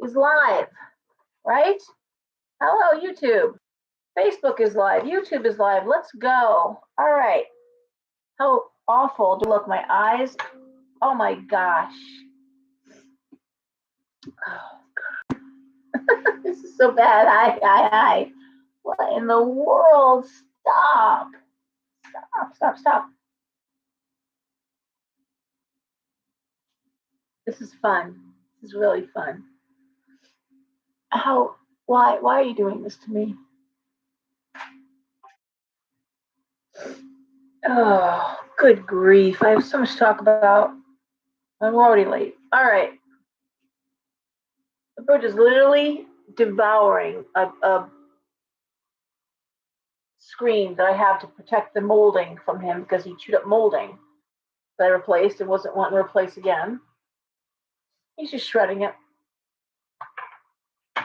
is live, right? Hello, YouTube. Facebook is live. YouTube is live. Let's go. All right. How awful. Look, my eyes. Oh my gosh. Oh, God. This is so bad. I. What in the world? Stop. Stop. This is fun. This is really fun. Why are you doing this to me? Oh, good grief. I have so much to talk about. I'm already late. All right. The bird is literally devouring a screen that I have to protect the molding from him because he chewed up molding that I replaced and wasn't wanting to replace again. He's just shredding it.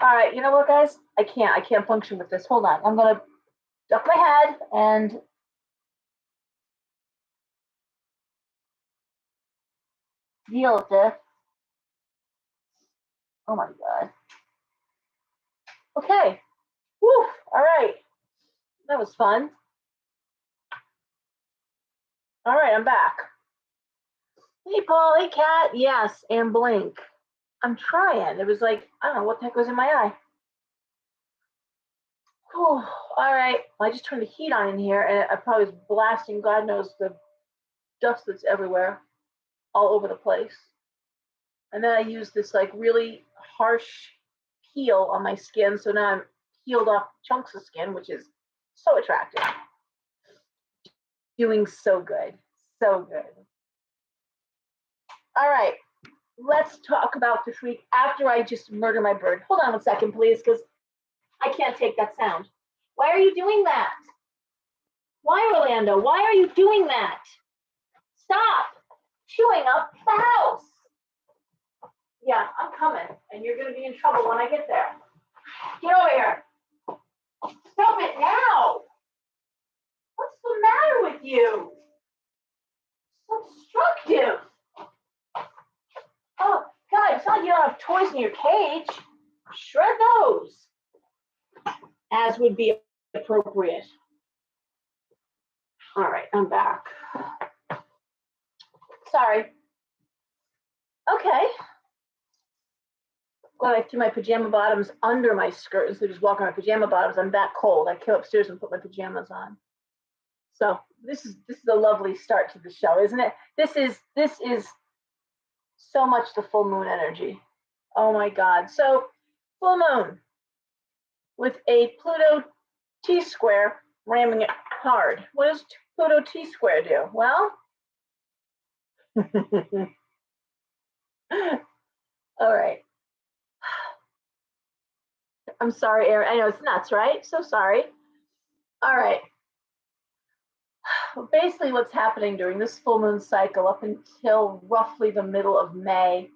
All right, you know what, guys? I can't function with this. Hold on. I'm going to duck my head and deal with this. Oh my God. Okay. Woo. All right. That was fun. All right, I'm back. Hey, Paul. Hey, Kat. Yes, and blink. I'm trying. It was like, I don't know what the heck was in my eye. Whew. All right. I just turned the heat on in here, and I probably was blasting, God knows, the dust that's everywhere, all over the place. And then I used this like really harsh peel on my skin, so now I'm peeled off chunks of skin, which is so attractive. Doing so good. So good. All right. Let's talk about this week after I just murder my bird. Hold on a second, please, because I can't take that sound. Why are you doing that? Why, Orlando? Why are you doing that? Stop chewing up the house. Yeah, I'm coming, and you're going to be in trouble when I get there. Get over here. Stop it now. What's the matter with you? So destructive. Oh, God, it's not like you don't have toys in your cage. Shred those, as would be appropriate. All right, I'm back. Sorry. Okay. Well, I threw my pajama bottoms under my skirt instead of just walking my pajama bottoms. I'm that cold. I came upstairs and put my pajamas on. So this is a lovely start to the show, isn't it? This is so much the full moon energy. Oh my God. So full moon with a Pluto T-square ramming it hard. What does Pluto T-square do? Well, all right. I'm sorry, Aaron. I know it's nuts, right? So sorry. All right. Well, basically what's happening during this full moon cycle up until roughly the middle of May,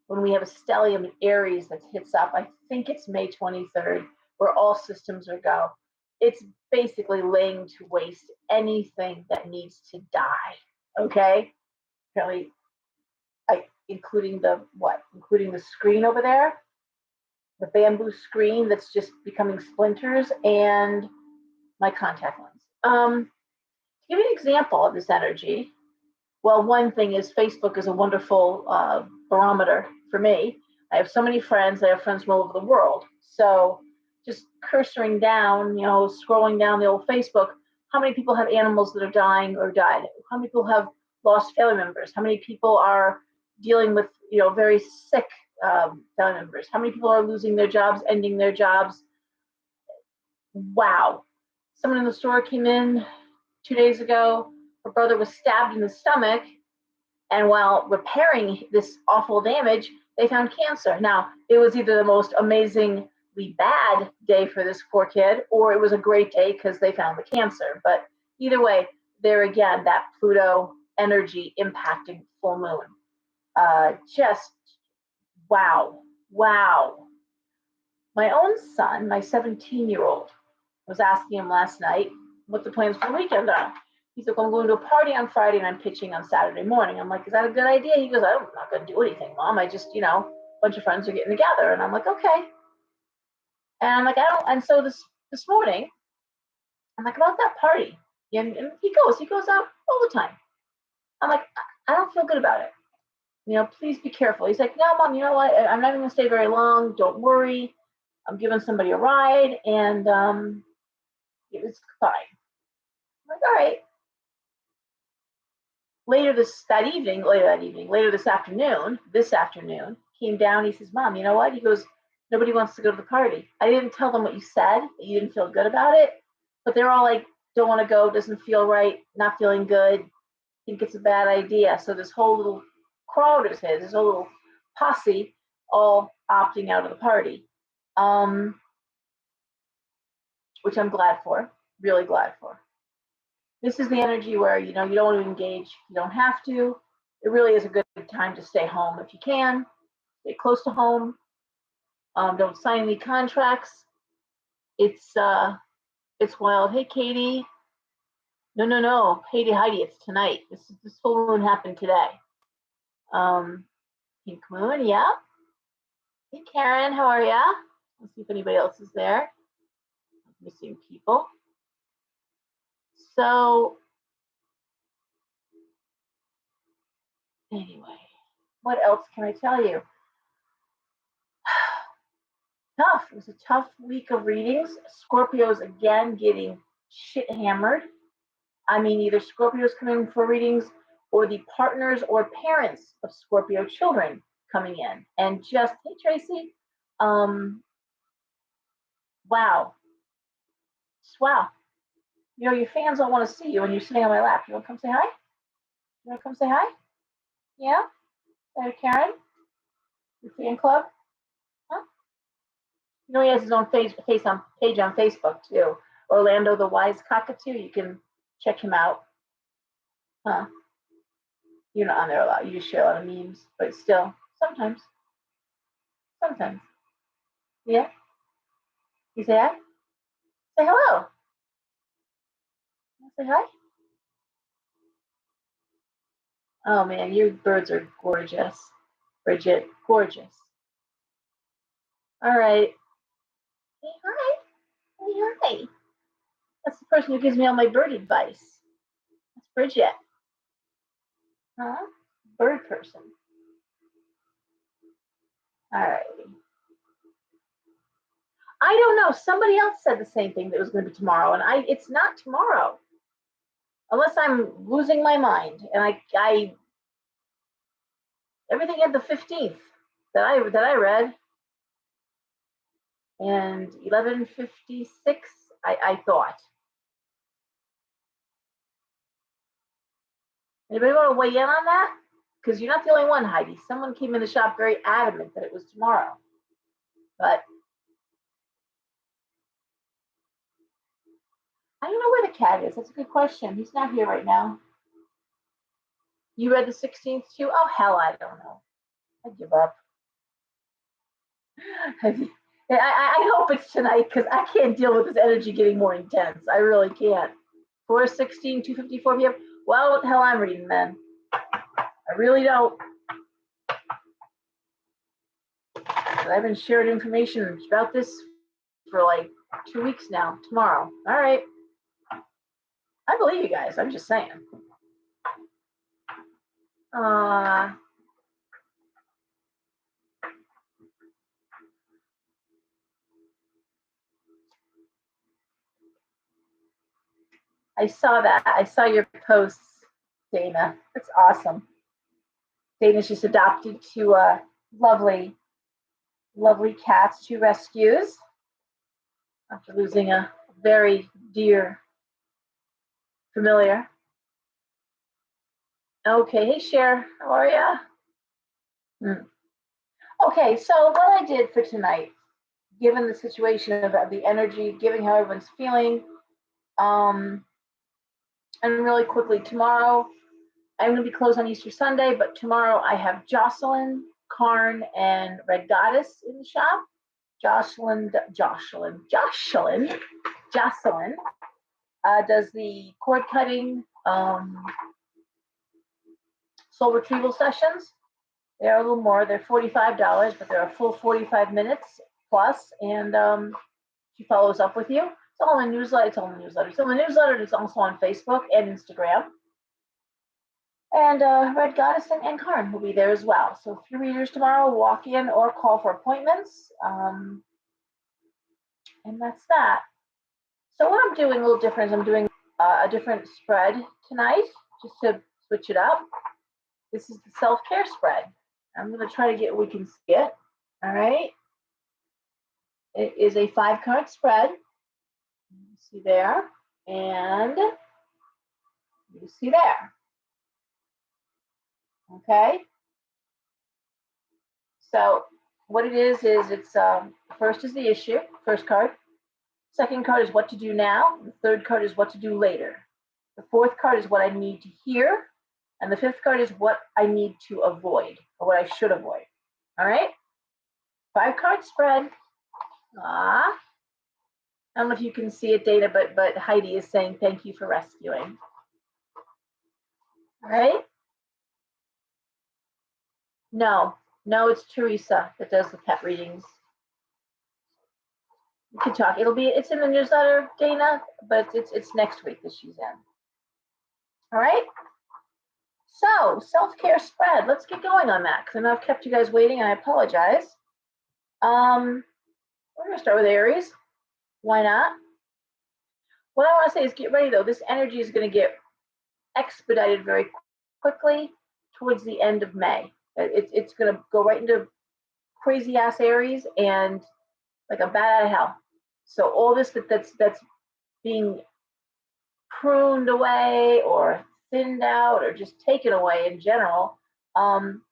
when we have a stellium in Aries that hits up, I think it's May 23rd, where all systems are go. It's basically laying to waste anything that needs to die, okay? Apparently, including the screen over there, the bamboo screen that's just becoming splinters, and my contact lens. To give you an example of this energy, well, one thing is Facebook is a wonderful barometer for me. I have so many friends. I have friends from all over the world. So just cursoring down, scrolling down the old Facebook, how many people have animals that are dying or died? How many people have lost family members? How many people are dealing with, very sick family members? How many people are losing their jobs, ending their jobs? Wow. Someone in the store came in 2 days ago. Her brother was stabbed in the stomach, and while repairing this awful damage, they found cancer. Now, it was either the most amazingly bad day for this poor kid, or it was a great day because they found the cancer. But either way, there again, that Pluto energy impacting full moon. Just wow. My own son, my 17-year-old, was asking him last night what the plans for the weekend are. He's like, I'm going to a party on Friday and I'm pitching on Saturday morning. I'm like, is that a good idea? He goes, I'm not going to do anything, Mom. I just, bunch of friends are getting together. And I'm like, okay. And I'm like, I don't, and so this morning, I'm like, about that party. And he goes out all the time. I'm like, I don't feel good about it. You know, please be careful. He's like, no, Mom, you know what? I'm not even gonna stay very long. Don't worry. I'm giving somebody a ride, and it was fine. I'm like, all right. Later this afternoon, came down. He says, Mom, you know what? He goes, nobody wants to go to the party. I didn't tell them what you said, that you didn't feel good about it, but they're all like, don't want to go, doesn't feel right, not feeling good, think it's a bad idea. So this whole little crowd of his, this whole little posse, all opting out of the party, which I'm glad for, really glad for. This is the energy where, you know, you don't want to engage, you don't have to. It really is a good time to stay home if you can. Stay close to home. Don't sign any contracts. It's wild. Hey, Katie. No. Heidi, it's tonight. This full moon happened today. Pink moon, yeah. Hey, Karen, how are ya? Let's see if anybody else is there. Missing people. So, anyway, what else can I tell you? Tough. It was a tough week of readings. Scorpios again getting shit hammered. I mean, either Scorpios coming for readings or the partners or parents of Scorpio children coming in. And just, hey, Tracy, wow. Wow. You know, your fans don't want to see you when you're sitting on my lap. You want to come say hi? You want to come say hi? Yeah? Hey, Karen? Your fan club? Huh? You know, he has his own page on Facebook, too. Orlando the Wise Cockatoo. You can check him out. Huh? You're not on there a lot. You just share a lot of memes. But still, sometimes. Sometimes. Yeah? You say hi? Say hello. Say hi. Oh man, your birds are gorgeous. Bridget, gorgeous. All right. Hey, hi. Hey, hi. That's the person who gives me all my bird advice. That's Bridget. Huh? Bird person. All right. I don't know. Somebody else said the same thing that it was going to be tomorrow, and it's not tomorrow. Unless I'm losing my mind, and I everything at the 15th that I read, and 11:56. I thought. Anybody want to weigh in on that? Because you're not the only one, Heidi. Someone came in the shop very adamant that it was tomorrow. But I don't know where the cat is. That's a good question. He's not here right now. You read the 16th too? Oh, hell, I don't know. I give up. I hope it's tonight because I can't deal with this energy getting more intense. I really can't. 4:16, 2:54 p.m. Well, what the hell I'm reading then? I really don't. But I've been sharing information about this for like 2 weeks now. Tomorrow. All right. I believe you guys. I'm just saying. I saw that. I saw your posts, Dana. That's awesome. Dana's just adopted two lovely, lovely cats, two rescues, after losing a very dear familiar. Okay, hey Cher, how are ya? Okay, so what I did for tonight, given the situation of the energy, given how everyone's feeling, and really quickly, tomorrow I'm going to be closed on Easter Sunday, but tomorrow I have Jocelyn, Karn, and Red Goddess in the shop. Jocelyn does the cord cutting, soul retrieval sessions. They're a little more. They're $45, but they're a full 45 minutes plus, and she follows up with you. It's all in the newsletter. It's all in the newsletter. So the newsletter is also on Facebook and Instagram. And Red Goddess and Karn will be there as well. So 3 readers tomorrow, walk in or call for appointments. And that's that. So what I'm doing a little different is I'm doing a different spread tonight, just to switch it up. This is the self-care spread. I'm going to try to get, we can see it. All right. It is a 5-card spread. You see there. And you see there. Okay. So what it is it's first is the issue, first card. Second card is what to do now. The third card is what to do later. The fourth card is what I need to hear. And the fifth card is what I need to avoid, or what I should avoid. All right? 5-card spread. I don't know if you can see it, Dana, but Heidi is saying thank you for rescuing. All right? No, it's Teresa that does the pet readings. We can talk. It's in the newsletter, Dana, but it's next week that she's in. All right? So, self-care spread. Let's get going on that, because I know I've kept you guys waiting, and I apologize. We're going to start with Aries. Why not? What I want to say is get ready, though. This energy is going to get expedited very quickly towards the end of May. It's going to go right into crazy-ass Aries and like a bat out of hell. So all this that's being pruned away or thinned out or just taken away in general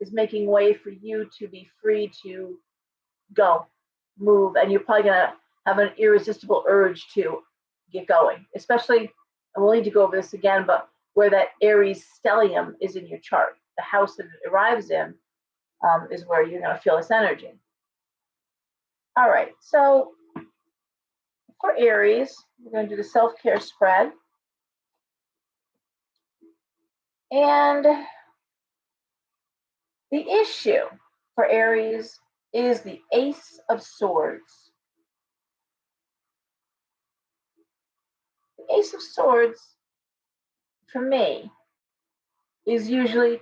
is making way for you to be free to go, move, and you're probably going to have an irresistible urge to get going, especially, and we'll need to go over this again, but where that Aries stellium is in your chart, the house that it arrives in is where you're going to feel this energy. All right, so for Aries, we're going to do the self-care spread. And the issue for Aries is the Ace of Swords. The Ace of Swords, for me, is usually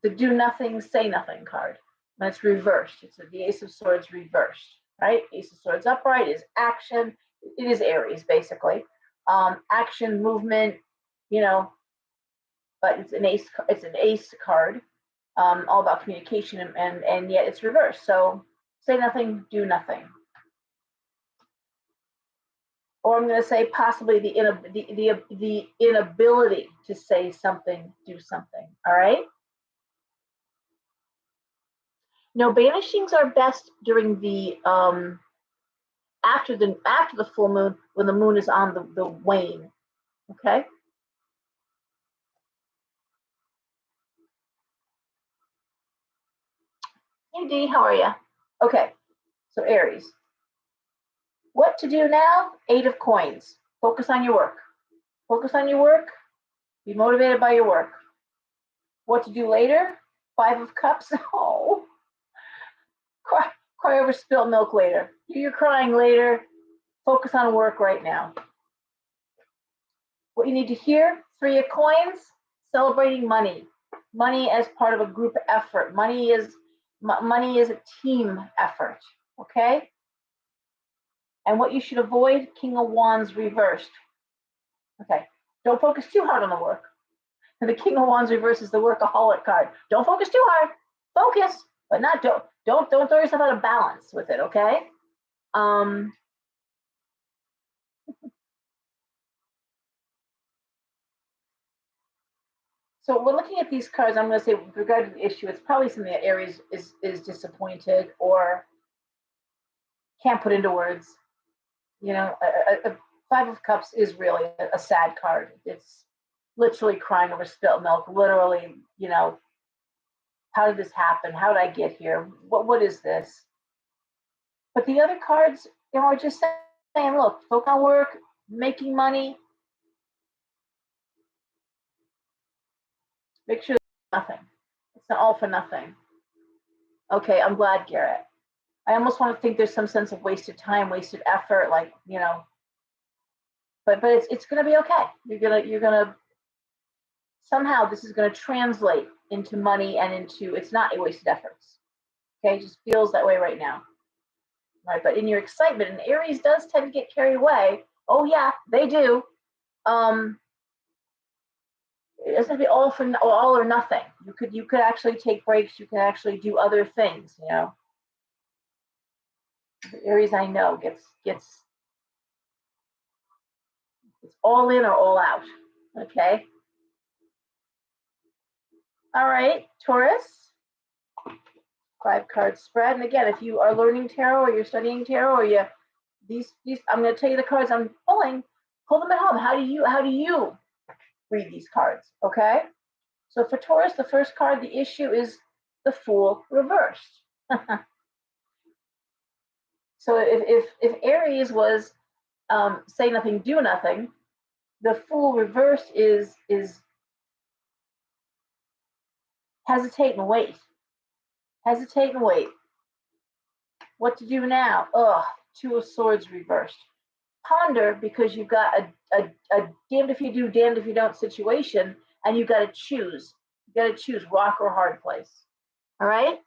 the do nothing, say nothing card. When it's reversed, it's the Ace of Swords reversed, right? Ace of Swords upright is action. It is Aries, basically. Action, movement, but it's an ace card, all about communication, and yet it's reversed. So say nothing, do nothing. Or I'm going to say possibly the inability to say something, do something. All right. No, banishings are best during the after the full moon, when the moon is on the wane. Okay. Hey Dee, how are you? Okay. So Aries. What to do now? 8 of Coins. Focus on your work. Focus on your work. Be motivated by your work. What to do later? 5 of Cups. Oh, cry over spilt milk later. Do your crying later. Focus on work right now. What you need to hear? 3 of Coins. Celebrating money. Money as part of a group effort. Money is a team effort. Okay. And what you should avoid? King of Wands reversed. Okay. Don't focus too hard on the work. And the King of Wands reverse is the workaholic card. Don't focus too hard. Focus, but not don't throw yourself out of balance with it. Okay. So we're looking at these cards. I'm going to say, with regard to the issue, it's probably something that Aries is disappointed or can't put into words. A 5 of Cups is really a sad card. It's literally crying over spilt milk. Literally, how did this happen? How did I get here? What is this? But the other cards, are just saying, look, focus on work, making money. Make sure nothing. It's not all for nothing. Okay, I'm glad, Garrett. I almost want to think there's some sense of wasted time, wasted effort, like, you know, but it's gonna be okay. You're gonna somehow this is gonna translate into money and into it's not a wasted efforts. Okay, it just feels that way right now. Right, but in your excitement, and Aries does tend to get carried away. Oh yeah, they do. Um, it doesn't have to be all or nothing. You could actually take breaks. You can actually do other things. You know, the Aries I know gets it's all in or all out. Okay. All right, Taurus. 5 card spread. And again, if you are learning tarot or you're studying tarot or you these I'm going to tell you the cards I'm pulling. Pull them at home. How do you read these cards? Okay. So for Taurus, the first card, the issue is the Fool reversed. So if Aries was say nothing, do nothing, the Fool reversed is hesitate and wait. Hesitate and wait. What to do now? Ugh, 2 of Swords reversed. Ponder because you've got a damned if you do, damned if you don't situation, and you've got to choose. You got to choose rock or hard place. All right.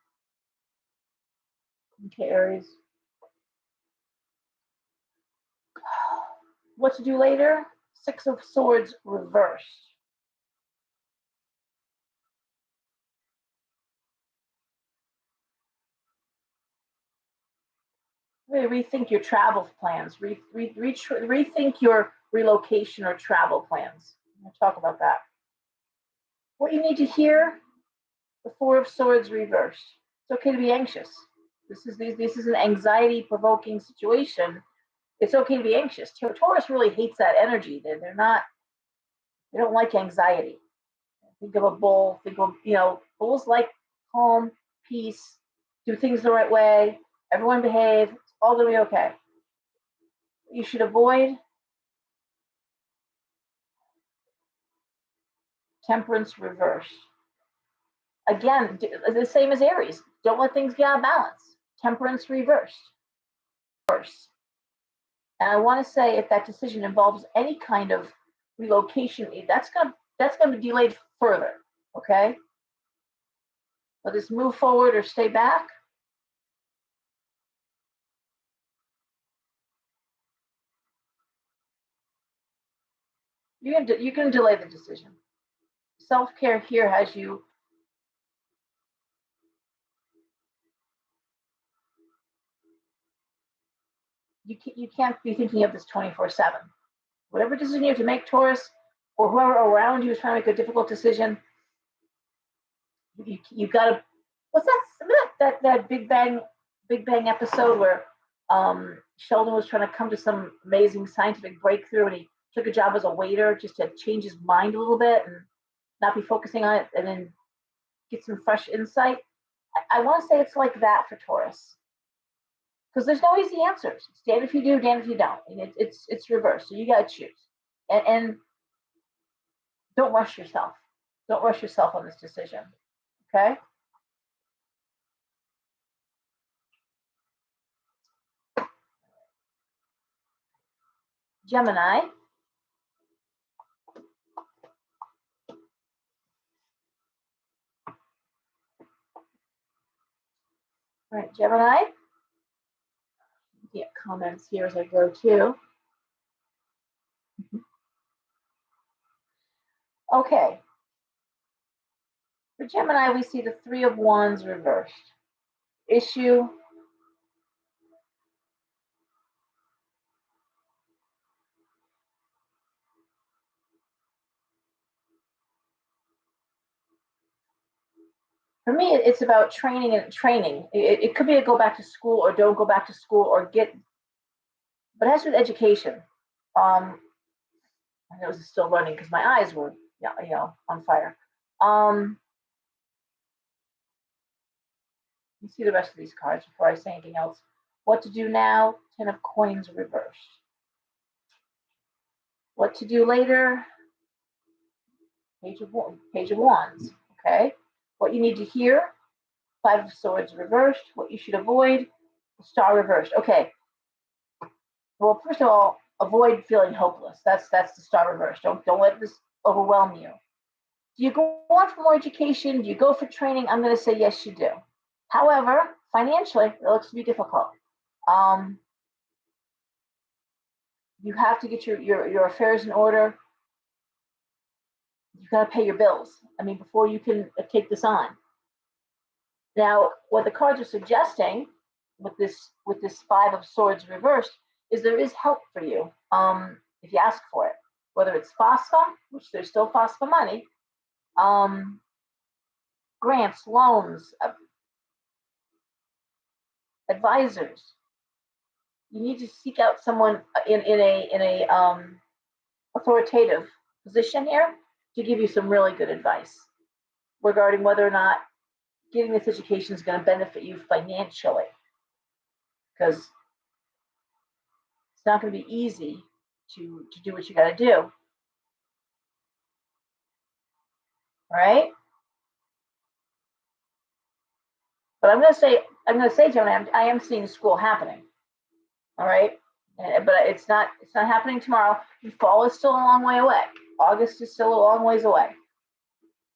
Okay, Aries. What to do later? 6 of Swords reversed. Rethink your travel plans. Rethink your relocation or travel plans. We'll talk about that. What you need to hear: the 4 of Swords reversed. It's okay to be anxious. This is an anxiety-provoking situation. It's okay to be anxious. Taurus really hates that energy. They're not. They don't like anxiety. Think of a bull. Think of bulls like calm, peace, do things the right way. Everyone behave. It's all gonna be okay. You should avoid Temperance reversed. Again, the same as Aries. Don't let things get out of balance. Temperance reversed. And I want to say, if that decision involves any kind of relocation, that's gonna be delayed further. Okay. Let us move forward or stay back. You can delay the decision. Self-care here has you. You can't be thinking of this 24/7. Whatever decision you have to make, Taurus, or whoever around you is trying to make a difficult decision, you got to. What's that Big Bang episode where Sheldon was trying to come to some amazing scientific breakthrough, and he took a job as a waiter just to change his mind a little bit and not be focusing on it, and then get some fresh insight. I want to say it's like that for Taurus, because there's no easy answers. It's damn if you do, damn if you don't, and it's reversed. So you got to choose, and don't rush yourself. Don't rush yourself on this decision. Okay. Gemini. All right, Gemini. Get comments here as I go too. Okay. For Gemini, we see the 3 of Wands reversed. Issue: for me, it's about training and training. It could be a go back to school or don't go back to school or get, but it has to do with education. I was still running because my eyes were, on fire. You see the rest of these cards before I say anything else. What to do now? 10 of Coins reversed. What to do later? Page of Wands. Okay. What you need to hear? Five of Swords reversed. What you should avoid. The Star reversed. Okay. Well, first of all, avoid feeling hopeless. That's the Star reversed. Don't let this overwhelm you. Do you go on for more education? Do you go for training? I'm going to say yes, you do. However, financially, it looks to be difficult. You have to get your affairs in order. You got to pay your bills. I mean, before you can take this on. Now, what the cards are suggesting with this Five of Swords reversed is there is help for you if you ask for it. Whether it's FOSFA, which there's still FOSFA money, grants, loans, advisors. You need to seek out someone in a authoritative position here to give you some really good advice regarding whether or not getting this education is going to benefit you financially, because it's not going to be easy to do what you got to do. All right. But I'm going to say, Gemini, I am seeing school happening. All right. But it's not happening tomorrow. The fall is still a long way away. August is still a long ways away.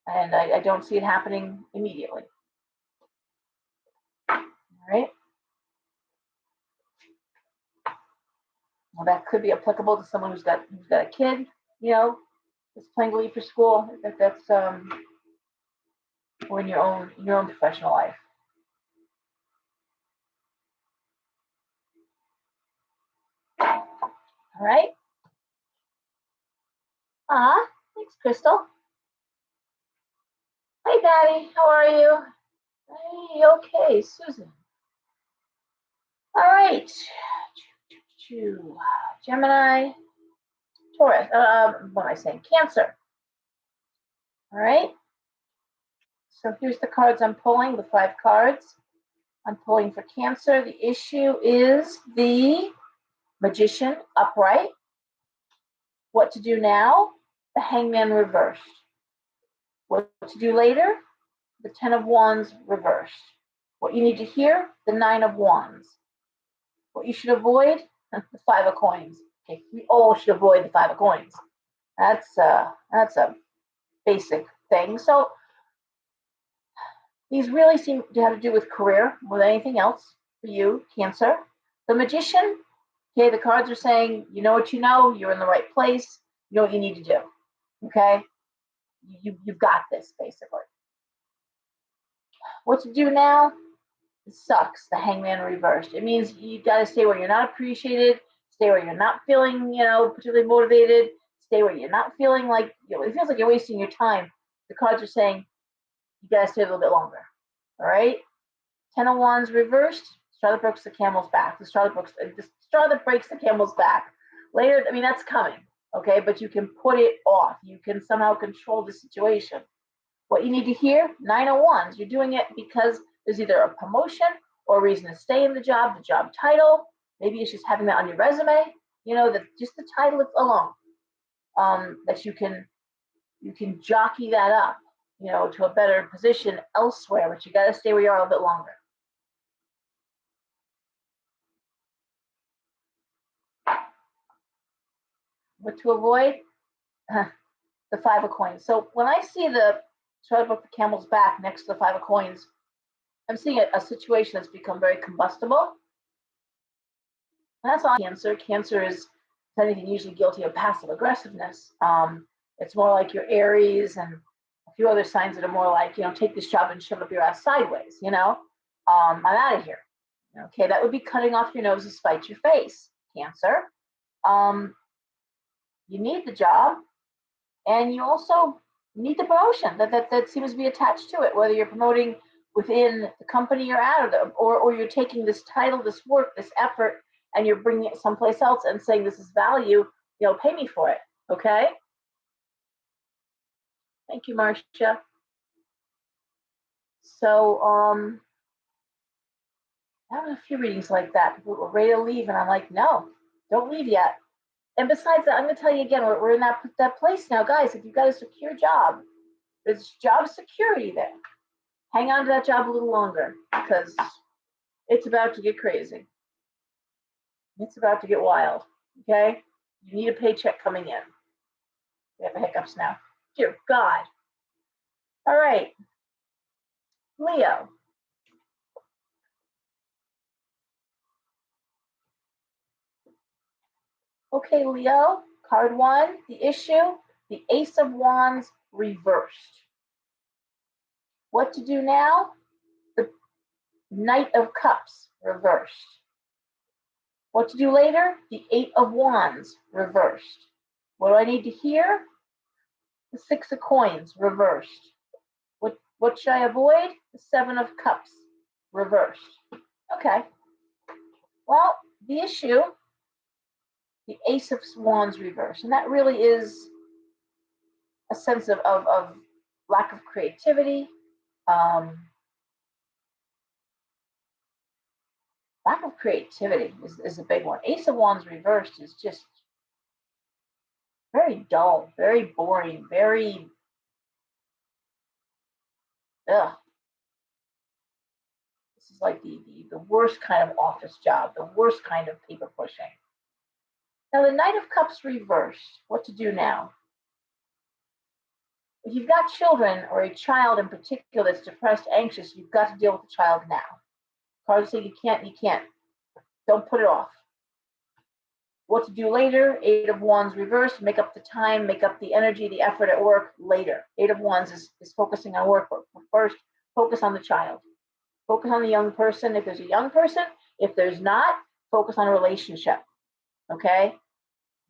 And I don't see it happening immediately. All right. Well, that could be applicable to someone who's got a kid, that's planning to leave for school. That's or in your own professional life. All right. Thanks, Crystal. Hey, Patty. How are you? Hey, okay, Susan. All right. Gemini, Taurus. What am I saying? Cancer. All right. So here's the cards I'm pulling, the 5 cards. I'm pulling for Cancer. The issue is the Magician upright. What to do now? The Hangman reversed. What to do later? The 10 of Wands reversed. What you need to hear? The 9 of Wands. What you should avoid? The 5 of Coins. Okay, we all should avoid the 5 of Coins. That's a basic thing. So these really seem to have to do with career more than anything else for you, Cancer. The Magician, okay, the cards are saying, you know what you know, you're in the right place, you know what you need to do, okay? You've got this, basically. What to do now? It sucks, the Hangman reversed. It means you got to stay where you're not appreciated, stay where you're not feeling, particularly motivated, stay where you're not feeling like, it feels like you're wasting your time. The cards are saying, you got to stay a little bit longer, all right? 10 of Wands reversed, straw that breaks the camel's back. The straw that breaks the camel's back. Later, I mean, that's coming, okay? But you can put it off. You can somehow control the situation. What you need to hear, 9 of Wands. You're doing it because there's either a promotion or a reason to stay in the job title. Maybe it's just having that on your resume, just the title alone, that you can jockey that up, to a better position elsewhere, but you got to stay where you are a little bit longer. What to avoid? The 5 of Coins. So when I see the straw of the camel's back next to the 5 of Coins, I'm seeing a situation that's become very combustible. And that's on Cancer. Cancer is, if anything, usually guilty of passive aggressiveness. It's more like your Aries and a few other signs that are more like, take this job and shove it up your ass sideways, I'm out of here. Okay, that would be cutting off your nose to spite your face, Cancer. You need the job, and you also need the promotion that seems to be attached to it, whether you're promoting within the company you're at, or you're taking this title, this work, this effort, and you're bringing it someplace else and saying this is value, pay me for it, okay? Thank you, Marcia. So I have a few readings like that. People were ready to leave, and I'm like, no, don't leave yet. And besides that, I'm going to tell you again, we're in that place now, guys. If you've got a secure job, there's job security there. hang on to that job a little longer because it's about to get crazy. It's about to get wild, okay? You need a paycheck coming in. We have the hiccups now. Dear God. All right, Leo. Okay, Leo, card one, the issue, the Ace of Wands reversed. What to do now? The Knight of Cups reversed. What to do later? The Eight of Wands reversed. What do I need to hear? The Six of Coins reversed. What should I avoid? The Seven of Cups reversed. Okay. Well, the issue, the Ace of Wands reversed, and that really is a sense of lack of creativity, lack of creativity is a big one. Ace of Wands reversed is just very dull, very boring, very ugh. This is like the worst kind of office job, the worst kind of paper pushing. Now the Knight of Cups reversed. What to do now? If you've got children or a child in particular that's depressed, anxious, you've got to deal with the child now. Cards say you can't. Don't put it off. What to do later? Eight of Wands reversed. Make up the time, make up the energy, the effort at work later. Eight of Wands is focusing on work, but first, focus on the child. Focus on the young person if there's a young person. If there's not, focus on a relationship. Okay?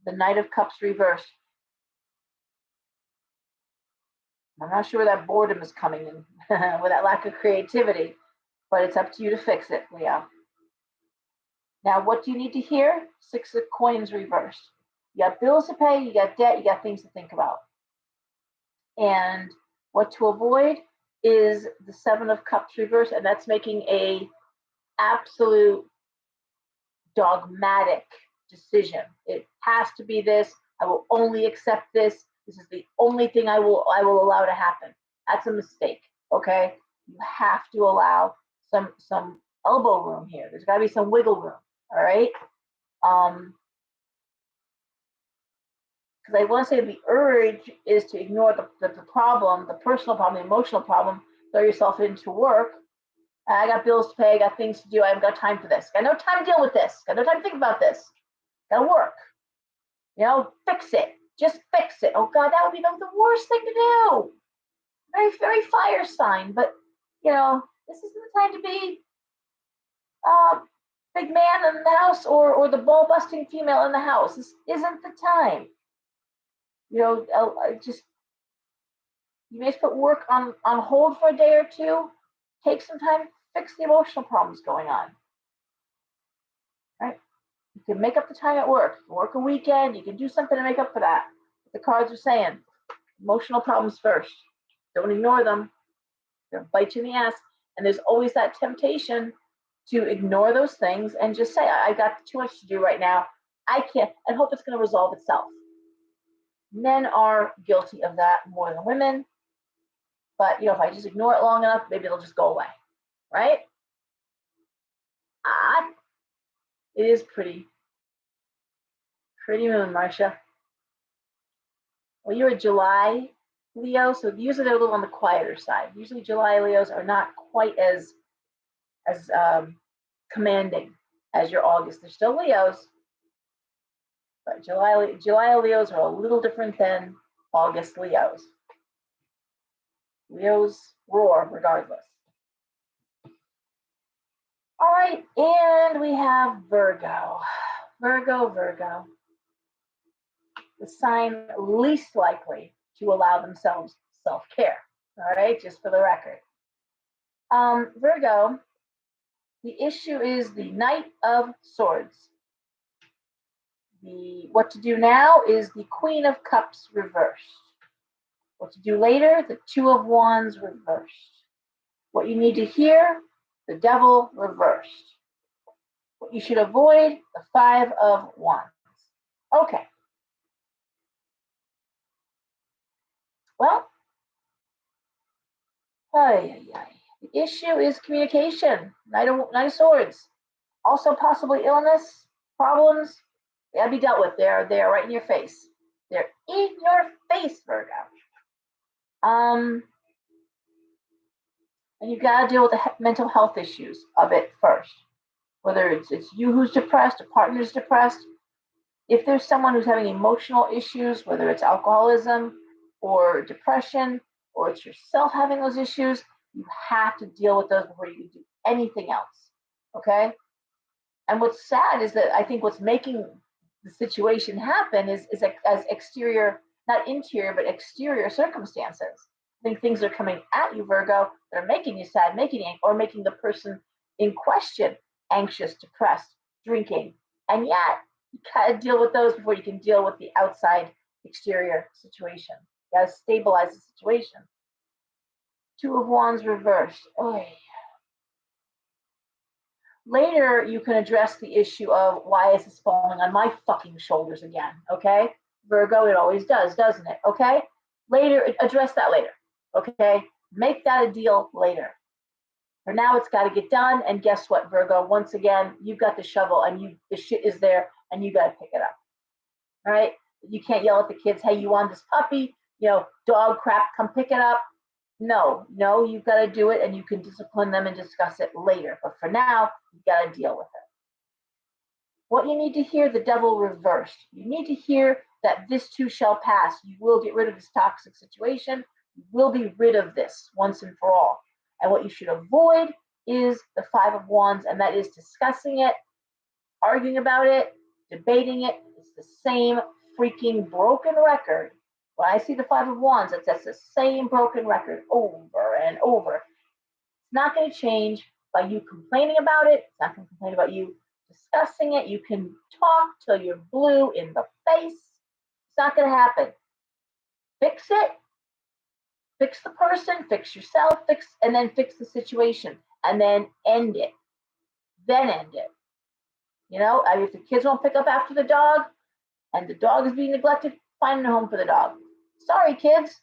The Knight of Cups reversed. I'm not sure where that boredom is coming in, with that lack of creativity, but it's up to you to fix it, Leo. Now, what do you need to hear? Six of Coins reversed. You got bills to pay, you got debt, you got things to think about. And what to avoid is the Seven of Cups reversed, and that's making a absolute dogmatic decision. It has to be this. I will only accept this. This is the only thing I will allow to happen. That's a mistake. Okay, you have to allow some elbow room here. There's got to be some wiggle room. All right. Because I want to say the urge is to ignore the problem, the personal problem, the emotional problem, throw yourself into work. I got bills to pay, I got things to do, I haven't got time for this. Got no time to deal with this. Got no time to think about this. Gotta work. Fix it. Just fix it. Oh God, that would be the worst thing to do. Very, very fire sign, but this isn't the time to be big man in the house or the ball busting female in the house. This isn't the time. You may put work on hold for a day or two. Take some time, fix the emotional problems going on. Right? You can make up the time at work. Work a weekend. You can do something to make up for that. The cards are saying emotional problems first. Don't ignore them. They'll bite you in the ass. And there's always that temptation to ignore those things and just say, I got too much to do right now. I can't, and hope it's going to resolve itself. Men are guilty of that more than women. But, if I just ignore it long enough, maybe it'll just go away. Right? It is pretty moon, Marcia. Well, you're a July Leo, so usually they're a little on the quieter side. Usually July Leos are not quite as commanding as your August. They're still Leos, but July Leos are a little different than August Leos. Leos roar regardless. All right, and we have Virgo. Virgo. The sign least likely to allow themselves self-care. All right, just for the record. Virgo, the issue is the Knight of Swords. What to do now is the Queen of Cups reversed. What to do later, the Two of Wands reversed. What you need to hear, the Devil reversed. What you should avoid, the Five of Wands. Okay. Well, The issue is communication. Knight of Swords. Also possibly illness, problems. They gotta be dealt with. They're right in your face. They're in your face, Virgo. And you gotta deal with the mental health issues of it first. Whether it's you who's depressed, a partner's depressed. If there's someone who's having emotional issues, whether it's alcoholism or depression, or it's yourself having those issues, you have to deal with those before you can do anything else. Okay? And what's sad is that I think what's making the situation happen is as exterior, not interior, but exterior circumstances. I think things are coming at you, Virgo, that are making you sad, making you, or making the person in question anxious, depressed, drinking. And yet, you gotta deal with those before you can deal with the outside exterior situation. You gotta stabilize the situation. Two of Wands reversed. Oy. Later, you can address the issue of why is this falling on my fucking shoulders again, okay? Virgo, it always does, doesn't it? Okay? Later, address that later, okay? Make that a deal later. For now, it's got to get done, and guess what, Virgo? Once again, you've got the shovel, and the shit is there, and you got to pick it up, all right? You can't yell at the kids, hey, you want this puppy? Dog crap, come pick it up. No, you've got to do it, and you can discipline them and discuss it later. But for now, you've got to deal with it. What you need to hear, the devil reversed. You need to hear that this too shall pass. You will get rid of this toxic situation. You will be rid of this once and for all. And what you should avoid is the Five of Wands, and that is discussing it, arguing about it, debating it. It's the same freaking broken record. When I see the Five of Wands, that's the same broken record over and over. It's not going to change by you complaining about it. It's not going to complain about you discussing it. You can talk till you're blue in the face. It's not going to happen. Fix it. Fix the person, fix yourself, and then fix the situation, and then end it. Then end it. If the kids won't pick up after the dog, and the dog is being neglected, find a home for the dog. Sorry, kids.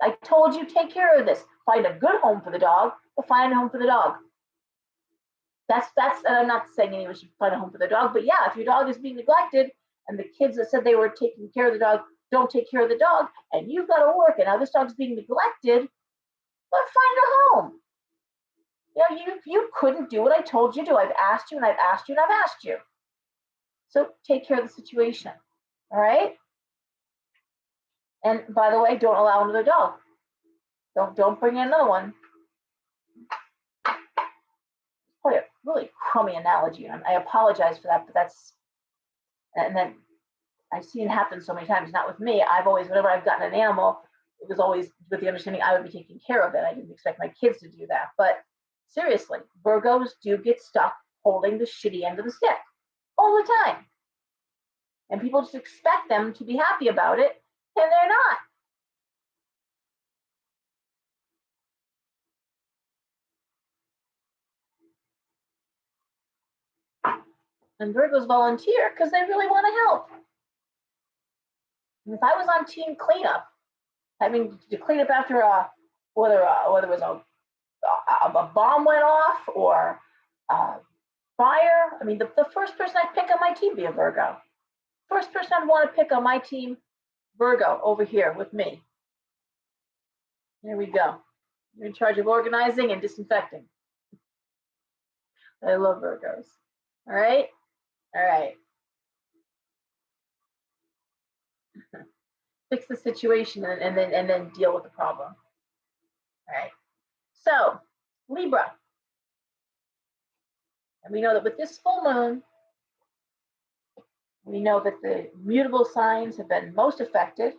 I told you, take care of this. Find a good home for the dog, but find a home for the dog. That's. And I'm not saying anyone should find a home for the dog, but yeah, if your dog is being neglected, and the kids that said they were taking care of the dog don't take care of the dog, and you've got to work, and now this dog's being neglected, but find a home. You couldn't do what I told you to do. I've asked you, and I've asked you, and I've asked you. So take care of the situation, all right? And by the way, don't allow another dog. Don't bring in another one. Probably a really crummy analogy, and I apologize for that, but that's, and then I've seen it happen so many times, not with me. I've always, whenever I've gotten an animal, it was always with the understanding I would be taking care of it. I didn't expect my kids to do that. But seriously, Virgos do get stuck holding the shitty end of the stick all the time. And people just expect them to be happy about it, and they're not. And Virgos volunteer because they really want to help. And if I was on team cleanup, having to clean up after whether it was a bomb went off or fire, I mean, the first person I'd pick on my team be a Virgo. First person I'd want to pick on my team, Virgo, over here with me. There we go. You're in charge of organizing and disinfecting. I love Virgos. All right? All right. Fix the situation and then deal with the problem. All right. So, Libra. And we know that with this full moon, we know that the mutable signs have been most affected.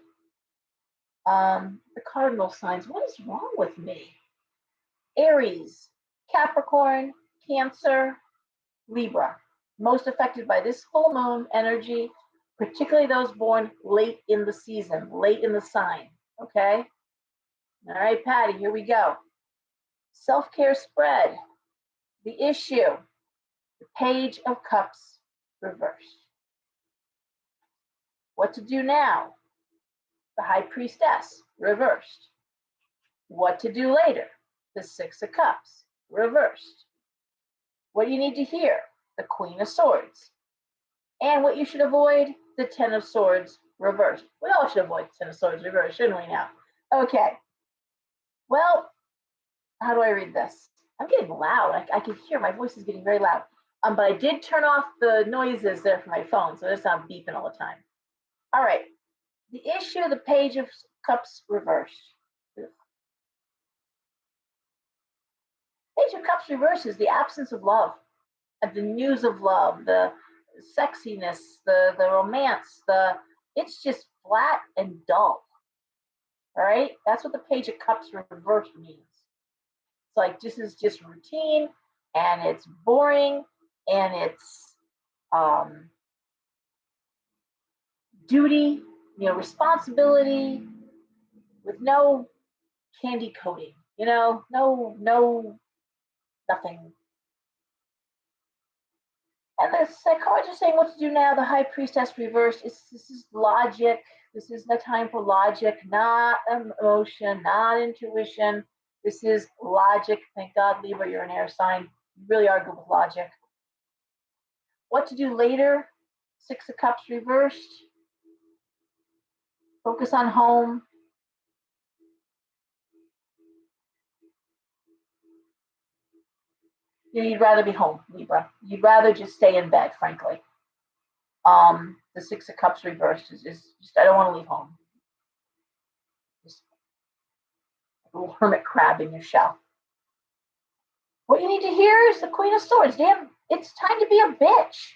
The cardinal signs, what is wrong with me? Aries, Capricorn, Cancer, Libra, most affected by this full moon energy, particularly those born late in the season, late in the sign, okay? All right, Patty, here we go. Self-care spread, the issue, the Page of Cups reversed. What to do now? The High Priestess reversed. What to do later? the Six of Cups reversed. What you need to hear, the Queen of Swords. And what you should avoid, the Ten of Swords reversed. We all should avoid the Ten of Swords reversed, shouldn't we now? Okay. Well, how do I read this? I'm getting loud. I can hear my voice is getting very loud. But I did turn off the noises there for my phone, so it's not beeping all the time. All right. The issue, the Page of Cups reversed. Page of Cups reversed is the absence of love, the news of love, the sexiness, the romance, it's just flat and dull. All right, that's what the Page of Cups reversed means. It's like this is just routine, and it's boring, and it's duty, responsibility, with no candy coating, no nothing. And the psychologists are saying what to do now. The High Priestess reversed. This is logic. This is the time for logic, not emotion, not intuition. This is logic. Thank God, Libra, you're an air sign. You really are good with logic. What to do later? Six of Cups reversed. Focus on home. You'd rather be home, Libra. You'd rather just stay in bed, frankly. The Six of Cups reversed is just, I don't want to leave home. Just a little hermit crab in your shell. What you need to hear is the Queen of Swords. Damn, it's time to be a bitch.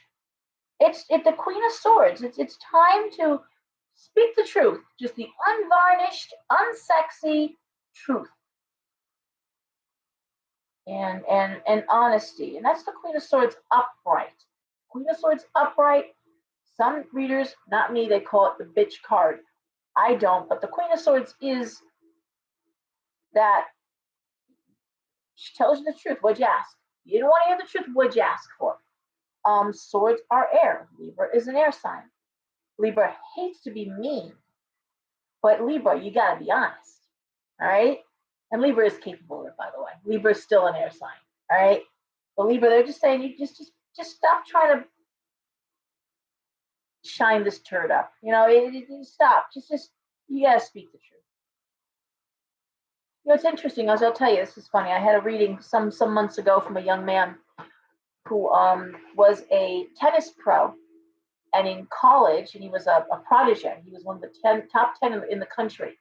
It's the Queen of Swords. It's time to speak the truth, just the unvarnished, unsexy truth. And honesty. And that's the Queen of Swords upright. Queen of Swords upright. Some readers, not me, they call it the bitch card. I don't, but the Queen of Swords is that she tells you the truth. What'd you ask? You didn't want to hear the truth. What'd you ask for? Swords are air. Libra is an air sign. Libra hates to be mean, but Libra, you gotta be honest. All right? And Libra is capable of it, by the way. Libra is still an air sign. All right? But Libra, they're just saying you just stop trying to shine this turd up. Stop. Just you gotta speak the truth. It's interesting, as I'll tell you, this is funny. I had a reading some months ago from a young man who was a tennis pro, and in college, and he was a protege. He was one of the top 10 in the country.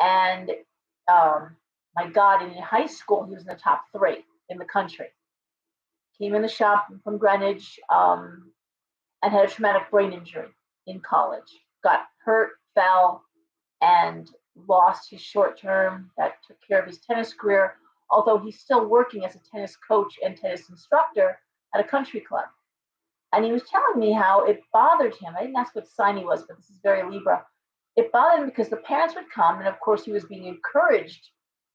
And my God, in high school, he was in the top 3 in the country. Came in the shop from Greenwich and had a traumatic brain injury in college. Got hurt, fell, and lost his short term. That took care of his tennis career, although he's still working as a tennis coach and tennis instructor at a country club. And he was telling me how it bothered him. I didn't ask what sign he was, but this is very Libra. It bothered him because the parents would come, and of course he was being encouraged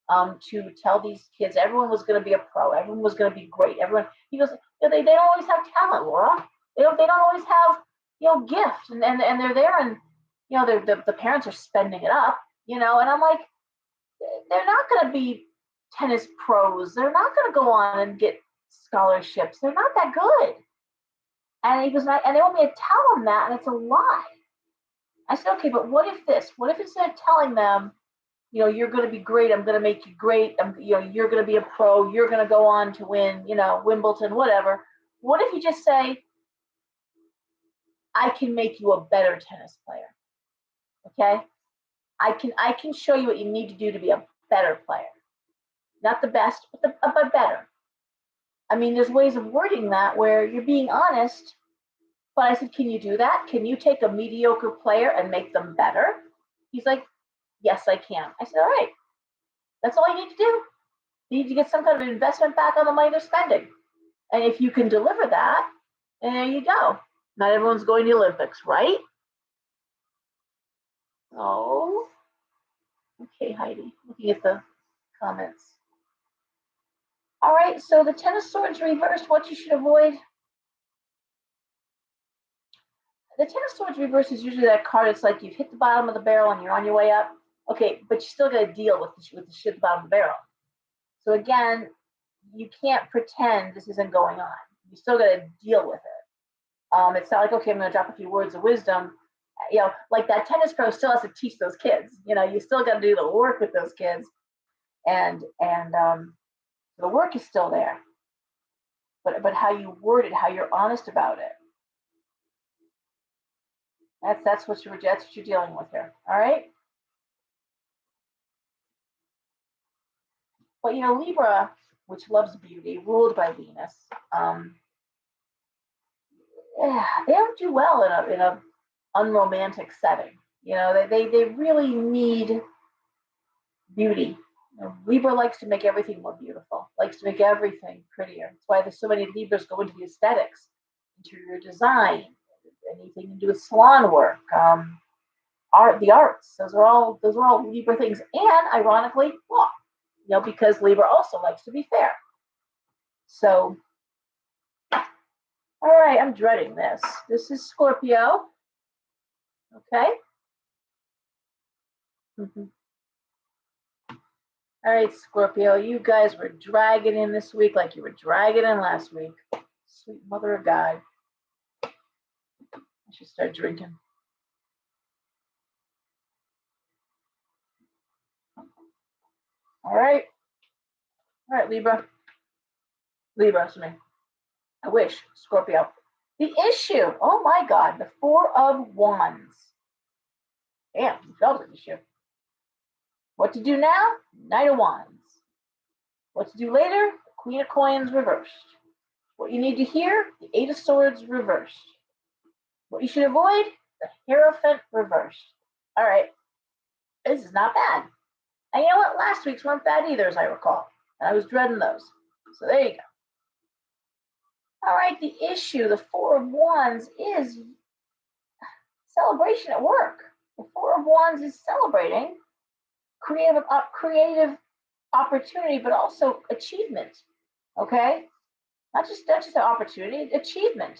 to tell these kids everyone was going to be a pro, everyone was going to be great. He goes, they don't always have talent, Laura. They don't always have gift, and they're there, and the parents are spending it up, and I'm like, they're not going to be tennis pros. They're not going to go on and get scholarships. They're not that good. And he goes, and they want me to tell them that, and it's a lie. I said, okay, but what if this? What if instead of telling them, you're going to be great, I'm going to make you great, you're going to be a pro, you're going to go on to win, Wimbledon, whatever. What if you just say, I can make you a better tennis player, okay? I can show you what you need to do to be a better player. Not the best, but better. I mean, there's ways of wording that where you're being honest. But I said, can you do that? Can you take a mediocre player and make them better? He's like, yes, I can. I said, all right, that's all you need to do. You need to get some kind of investment back on the money they're spending. And if you can deliver that, then there you go. Not everyone's going to the Olympics, right? Oh, okay, Heidi, looking at the comments. All right, so the Ten of Swords reversed, what you should avoid. The Ten of Swords reverse is usually that card. It's like you've hit the bottom of the barrel and you're on your way up. Okay, but you still got to deal with the shit at the bottom of the barrel. So again, you can't pretend this isn't going on. You still got to deal with it. It's not like, okay, I'm going to drop a few words of wisdom. Like that tennis pro still has to teach those kids. You still got to do the work with those kids, and the work is still there. But how you word it, how you're honest about it. That's what you're dealing with here. All right. But Libra, which loves beauty, ruled by Venus, they don't do well in a unromantic setting. They really need beauty. Libra likes to make everything more beautiful, likes to make everything prettier. That's why there's so many Libras go into the aesthetics, interior design, anything to do with salon work, the arts. Those are all Libra things. And ironically, law, because Libra also likes to be fair. So, all right, I'm dreading this. This is Scorpio. Okay. All right, Scorpio, you guys were dragging in this week like you were dragging in last week. Sweet mother of God. I should start drinking. All right, Libra. Excuse me. I wish, Scorpio. The issue, oh my God, the Four of Wands. Damn, you felt an issue. What to do now? Knight of Wands. What to do later? Queen of Coins reversed. What you need to hear? The Eight of Swords reversed. What you should avoid? The Hierophant reversed. All right, this is not bad. And you know what? Last week's weren't bad either, as I recall. And I was dreading those. So there you go. All right, the issue, the Four of Wands, is celebration at work. The Four of Wands is celebrating creative opportunity, but also achievement. Okay, not just an opportunity, achievement.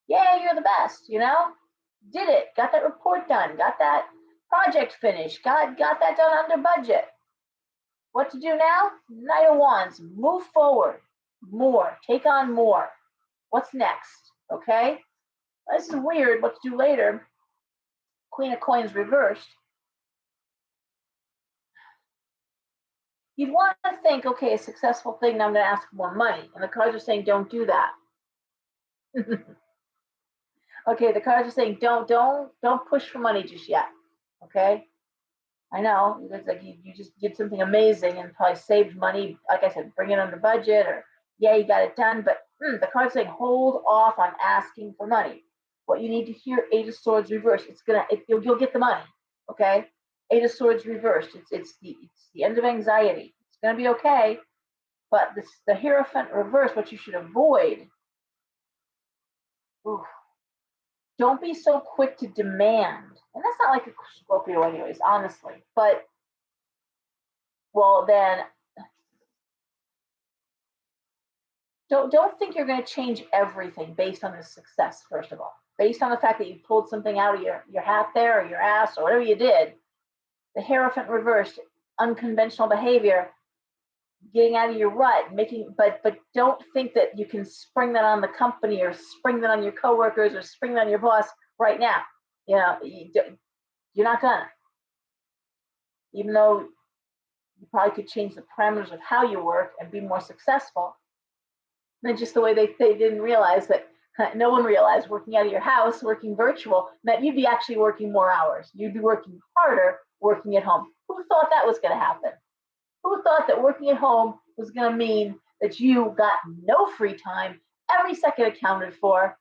Yeah, you're the best. Did it, got that report done, got that project finished, got that done under budget. What to do now? Knight of Wands, move forward, more, take on more. What's next? Okay, this is weird. What to do later? Queen of Coins reversed. You'd want to think, okay, a successful thing, now I'm going to ask for more money. And the cards are saying, don't do that. Okay, the cards are saying, don't push for money just yet. Okay, I know it's like you just did something amazing and probably saved money. Like I said, bring it under budget, or yeah, you got it done. But the card's saying, hold off on asking for money. What you need to hear, Eight of Swords reversed. You'll get the money. Okay, Eight of Swords reversed. It's the end of anxiety. It's gonna be okay. But the Hierophant reversed. What you should avoid. Oof, don't be so quick to demand. And that's not like a Scorpio anyways, honestly. But, well, then, don't think you're going to change everything based on the success, first of all. Based on the fact that you pulled something out of your hat there, or your ass, or whatever you did. The Hierophant reversed, unconventional behavior, getting out of your rut, but don't think that you can spring that on the company, or spring that on your coworkers, or spring that on your boss right now. You're not gonna. Even though you probably could change the parameters of how you work and be more successful. And just the way they didn't realize that, no one realized working out of your house, working virtual, meant you'd be actually working more hours. You'd be working harder, working at home. Who thought that was going to happen? Who thought that working at home was going to mean that you got no free time, every second accounted for?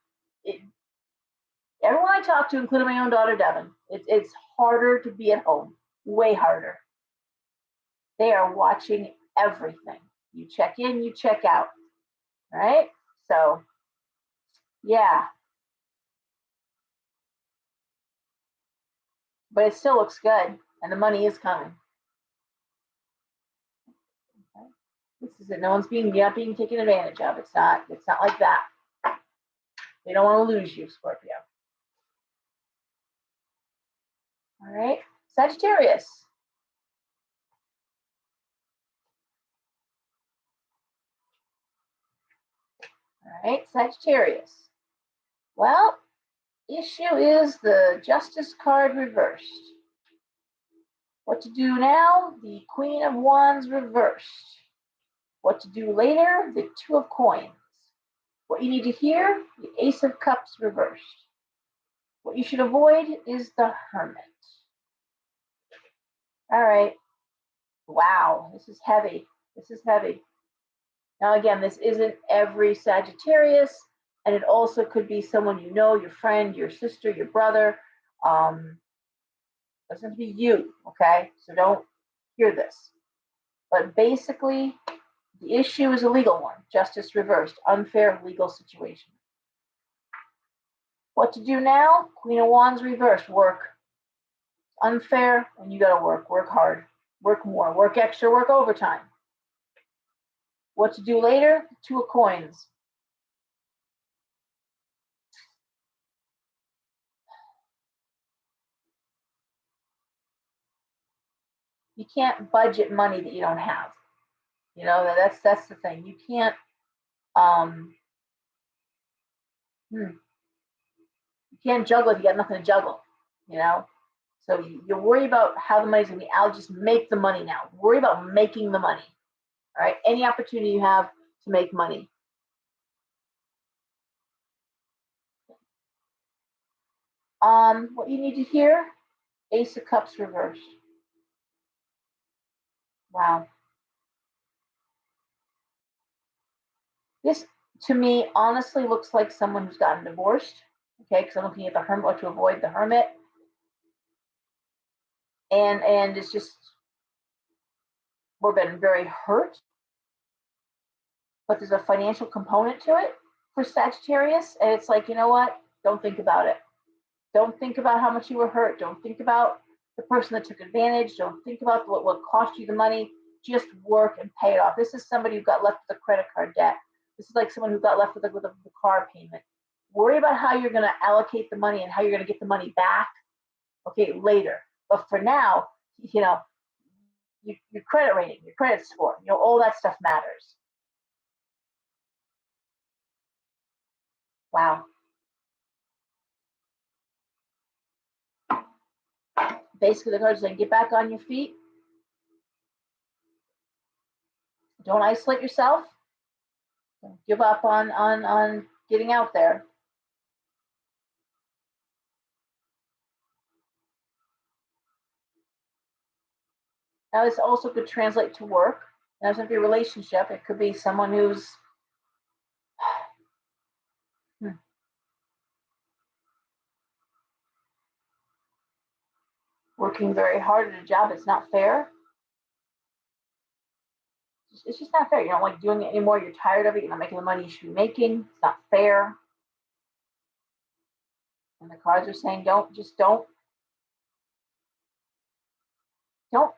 Everyone I talk to, including my own daughter, Devin, it's harder to be at home, way harder. They are watching everything. You check in, you check out. All right? So, yeah. But it still looks good, and the money is coming. Okay. This is it. No one's being taken advantage of. It's not like that. They don't want to lose you, Scorpio. All right. Sagittarius. right, Sagittarius. Well, issue is the Justice card reversed. What to do now? The Queen of Wands reversed. What to do later? The Two of Coins. What you need to hear? The Ace of Cups reversed. What you should avoid is the Hermit. All right. Wow, this is heavy. This is heavy. Now, again, this isn't every Sagittarius, and it also could be someone you know, your friend, your sister, your brother. Doesn't have to be you, okay? So don't hear this. But basically, the issue is a legal one. Justice reversed. Unfair legal situation. What to do now? Queen of Wands reversed. Work. Unfair, and you got to work. Work hard. Work more. Work extra. Work overtime. What to do later? Two of Coins. You can't budget money that you don't have. You know, that's the thing. You can't you can't juggle if you got nothing to juggle, you know. So you worry about how the money's gonna be out. Just make the money now. Worry about making the money. All right. Any opportunity you have to make money. What you need to hear? Ace of Cups reversed. Wow. This to me honestly looks like someone who's gotten divorced. Okay, because I'm looking at the Hermit, or to avoid the Hermit, and it's just we're been very hurt, but there's a financial component to it for Sagittarius, and it's like, you know what? Don't think about it. Don't think about how much you were hurt. Don't think about the person that took advantage. Don't think about what cost you the money. Just work and pay it off. This is somebody who got left with a credit card debt. This is like someone who got left with the car payment. Worry about how you're going to allocate the money and how you're going to get the money back, okay, later. But for now, you know, your credit rating, your credit score, you know, all that stuff matters. Wow. Basically, the card's saying, get back on your feet. Don't isolate yourself. Don't give up on getting out there. Now, this also could translate to work. Now, it doesn't have to be a relationship. It could be someone who's working very hard at a job that's not fair. It's just not fair. You don't like doing it anymore. You're tired of it. You're not making the money you should be making. It's not fair. And the cards are saying, don't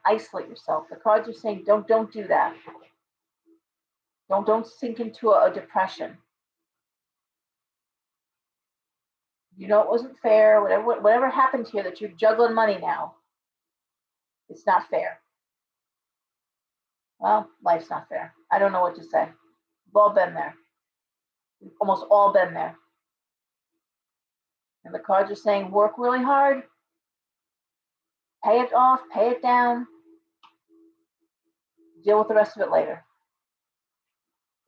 isolate yourself. The cards are saying, don't do that. Don't sink into a depression. You know it wasn't fair. Whatever happened here that you're juggling money now, it's not fair. Well, life's not fair. I don't know what to say. We've all been there. We've almost all been there. And the cards are saying, work really hard, pay it off, pay it down, deal with the rest of it later.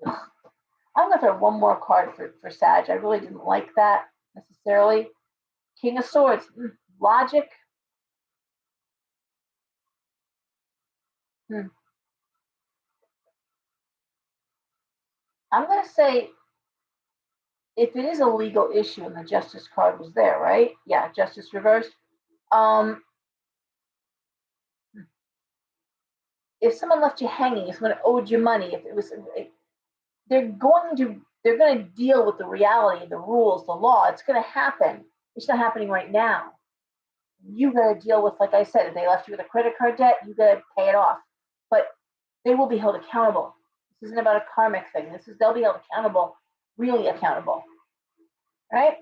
Ugh. I'm going to throw one more card for Sag. I really didn't like that necessarily. King of Swords, logic. I'm going to say, if it is a legal issue and the Justice card was there, right? Yeah, Justice reversed. If someone left you hanging, if someone owed you money, if it was, they're going to deal with the reality, the rules, the law. It's going to happen. It's not happening right now. You got to deal with, like I said, if they left you with a credit card debt, you got to pay it off. But they will be held accountable. This isn't about a karmic thing. They'll be held accountable, really accountable, right?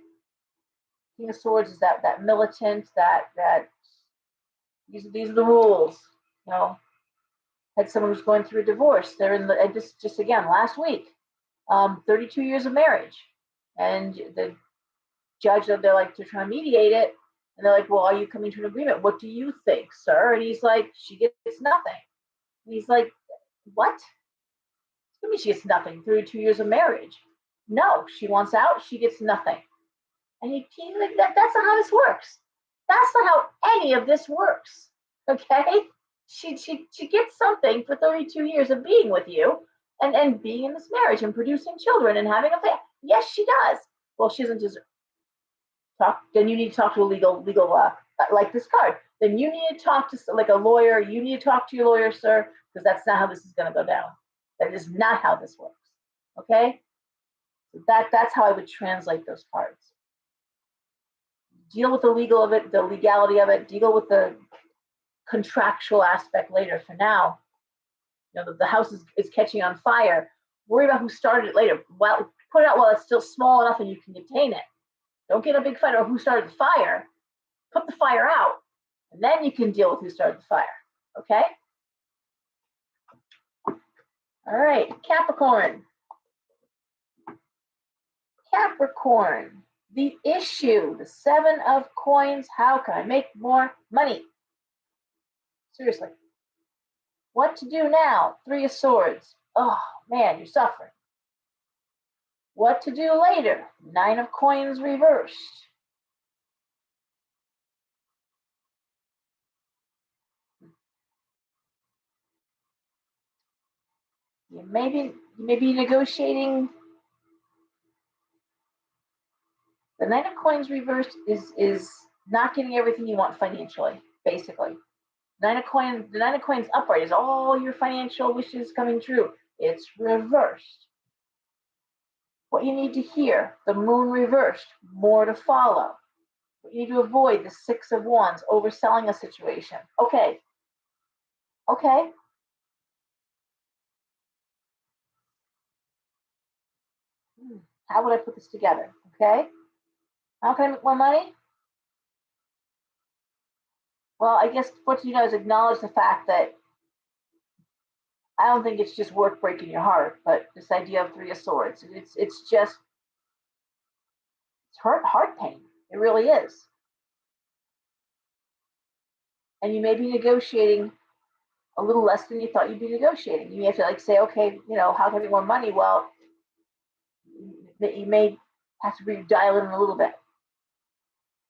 King of Swords is that militant, that these are the rules. You know, had someone who's going through a divorce. They're in the just again last week. 32 years of marriage. And the judge, they're trying to mediate it. And they're like, well, are you coming to an agreement? What do you think, sir? And he's like, she gets nothing. And he's like, what? I mean, she gets nothing. 32 years of marriage. No, she wants out. She gets nothing. And he's like, that's not how this works. That's not how any of this works. Okay? She gets something for 32 years of being with you and being in this marriage and producing children and having a family. Yes, she does. Well, she doesn't deserve talk. Then you need to talk to a legal like this card. Then you need to talk to like a lawyer. You need to talk to your lawyer, sir, because that's not how this is going to go down. That is not how this works. Okay? So that's how I would translate those cards. Deal with the legal of it, the legality of it. Deal with the contractual aspect later. For now, the house is catching on fire. Worry about who started it later. Well, put it out while it's still small enough and you can contain it. Don't get a big fight over who started the fire. Put the fire out, and then you can deal with who started the fire. Okay? All right, Capricorn. Capricorn, the issue, the 7 of coins. How can I make more money? Seriously. What to do now? 3 of swords. Oh, man, you're suffering. What to do later? 9 of coins reversed. You may be negotiating. The 9 of coins reversed is not getting everything you want financially, basically. The 9 of coins upright is all your financial wishes coming true. It's reversed. What you need to hear, the moon reversed, more to follow. What you need to avoid, the 6 of wands, overselling a situation. Okay. How would I put this together? Okay. How can I make more money? Well, I guess what you know is acknowledge the fact that I don't think it's just work breaking your heart, but this idea of 3 of swords, it's just heart pain. It really is. And you may be negotiating a little less than you thought you'd be negotiating. You have to say, okay, how can I get more money? Well, you may have to dial in a little bit.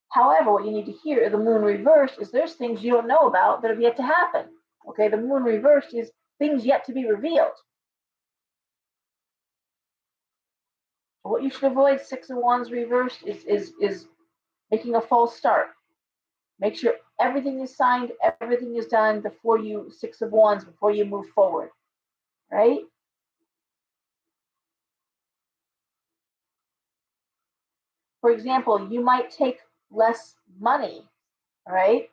However, what you need to hear, the moon reversed, is there's things you don't know about that have yet to happen. Okay, the moon reversed is things yet to be revealed. What you should avoid, 6 of wands reversed, is making a false start. Make sure everything is signed, everything is done before you, 6 of wands, before you move forward, right? For example, you might take less money, right?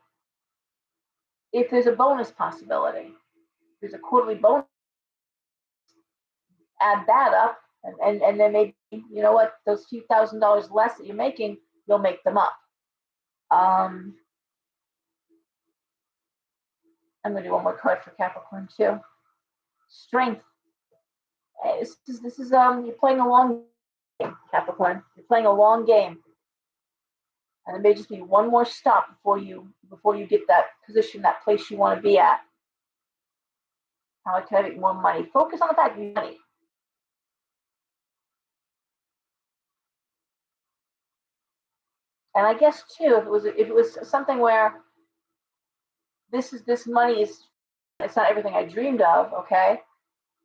If there's a bonus possibility, there's a quarterly bonus, add that up, and then maybe, those few $1,000s less that you're making, you'll make them up. I'm going to do one more card for Capricorn too. Strength. This is you're playing a long game, Capricorn. You're playing a long game, and it may just be one more stop before you get that position, that place you want to be at. How can I make more money? Focus on the fact you need money. And I guess too, if it was something where this money it's not everything I dreamed of, okay,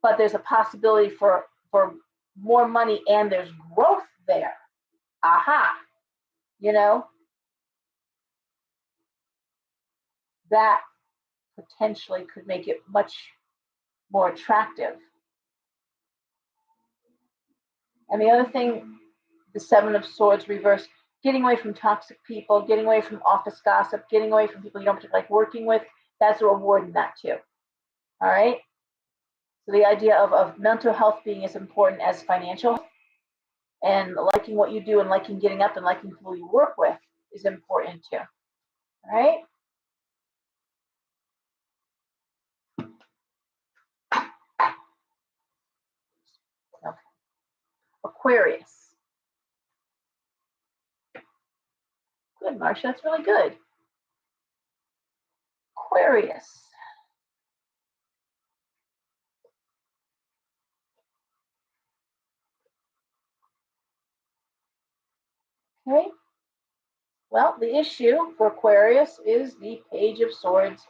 but there's a possibility for more money and there's growth there. Aha, that potentially could make it much more attractive. And the other thing, the 7 of swords reversed, getting away from toxic people, getting away from office gossip, getting away from people you don't particularly like working with, that's a reward in that too. All right. So the idea of mental health being as important as financial health, and liking what you do and liking getting up and liking people you work with is important too. All right. Okay. Aquarius. Good, Marcia, that's really good. Aquarius. Okay. Well, the issue for Aquarius is the Page of Swords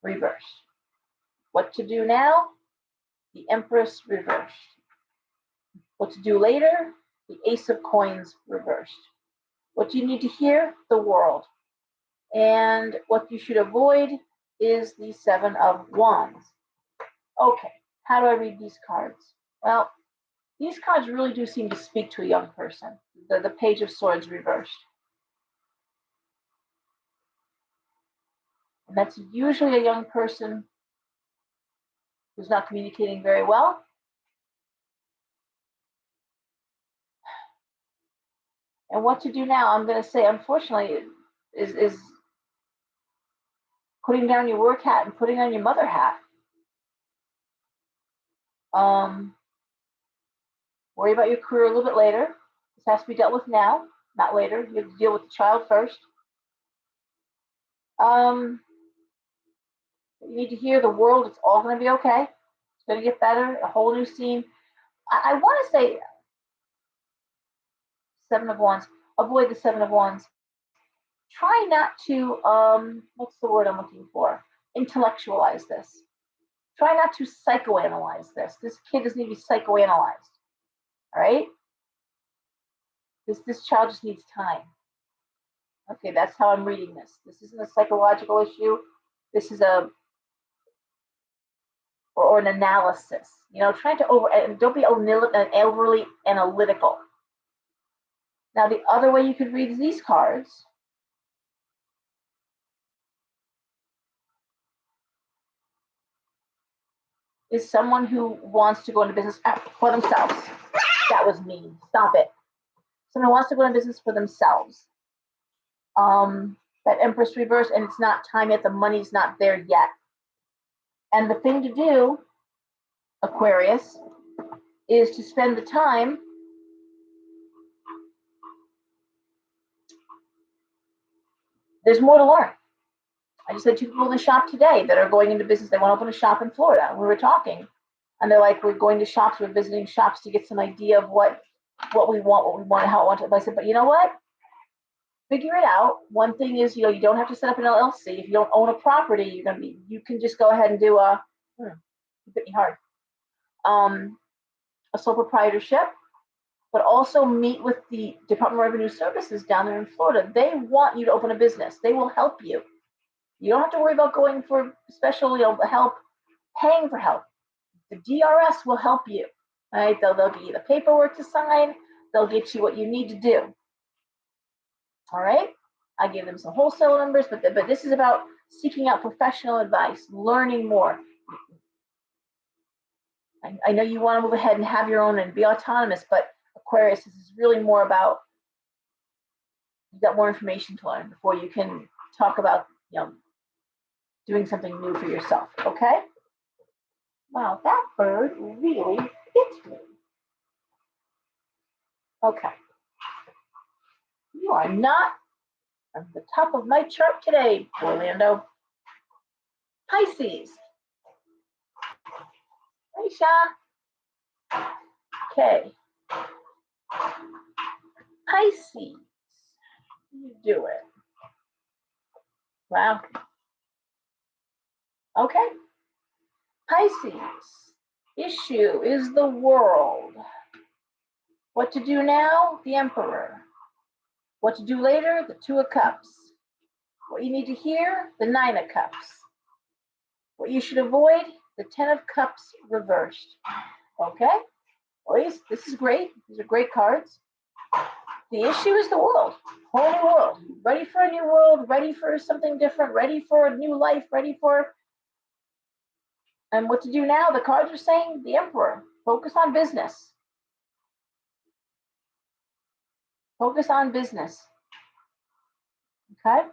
reversed. What to do now? The Empress reversed. What to do later? The Ace of Coins reversed. What do you need to hear? The World. And what you should avoid is the Seven of Wands. Okay, how do I read these cards? Well, these cards really do seem to speak to a young person. The Page of Swords reversed. And that's usually a young person who's not communicating very well. And what to do now, I'm going to say, unfortunately, is putting down your work hat and putting on your mother hat. Worry about your career a little bit later. This has to be dealt with now, not later. You have to deal with the child first. You need to hear the world. It's all going to be okay. It's going to get better. A whole new scene. I want to say Seven of Wands. Avoid the Seven of Wands. Try not to, what's the word I'm looking for? Intellectualize this. Try not to psychoanalyze this. This kid doesn't need to be psychoanalyzed. All right? This child just needs time. Okay, that's how I'm reading this. This isn't a psychological issue. This is or an analysis. You know, trying to don't be overly analytical. Now, the other way you could read these cards is someone who wants to go into business for themselves. That was mean. Stop it. Someone who wants to go into business for themselves. That Empress reverse, and it's not time yet. The money's not there yet. And the thing to do, Aquarius, is to spend the time there's more to learn. I just had two people in the shop today that are going into business. They want to open a shop in Florida. We were talking, and they're like, we're going to shops, we're visiting shops to get some idea of what we want, how we want it. But I said, but you know what? Figure it out. One thing is, you don't have to set up an LLC. If you don't own a property, you can just go ahead and do you bit me hard, a sole proprietorship, but also meet with the Department of Revenue Services down there in Florida. They want you to open a business. They will help you. You don't have to worry about going for special, help, paying for help. The DRS will help you. Right? They'll give you the paperwork to sign. They'll get you what you need to do. All right. I gave them some wholesale numbers, but this is about seeking out professional advice, learning more. I know you want to move ahead and have your own and be autonomous, but Aquarius, this is really more about you've got more information to learn before you can talk about doing something new for yourself. Okay. Wow, that bird really fits me. Okay. You are not on the top of my chart today, Orlando. Pisces. Aisha. Okay. Pisces. You do it. Wow. Okay. Pisces. Issue is the world. What to do now? The Emperor. What to do later? The Two of Cups. What you need to hear? The Nine of Cups. What you should avoid? The Ten of Cups reversed. Okay? Boys, this is great. These are great cards. The issue is the world. Whole new world. Ready for a new world, ready for something different, ready for a new life, ready for... And what to do now? The cards are saying the Emperor. Focus on business. Focus on business. Okay?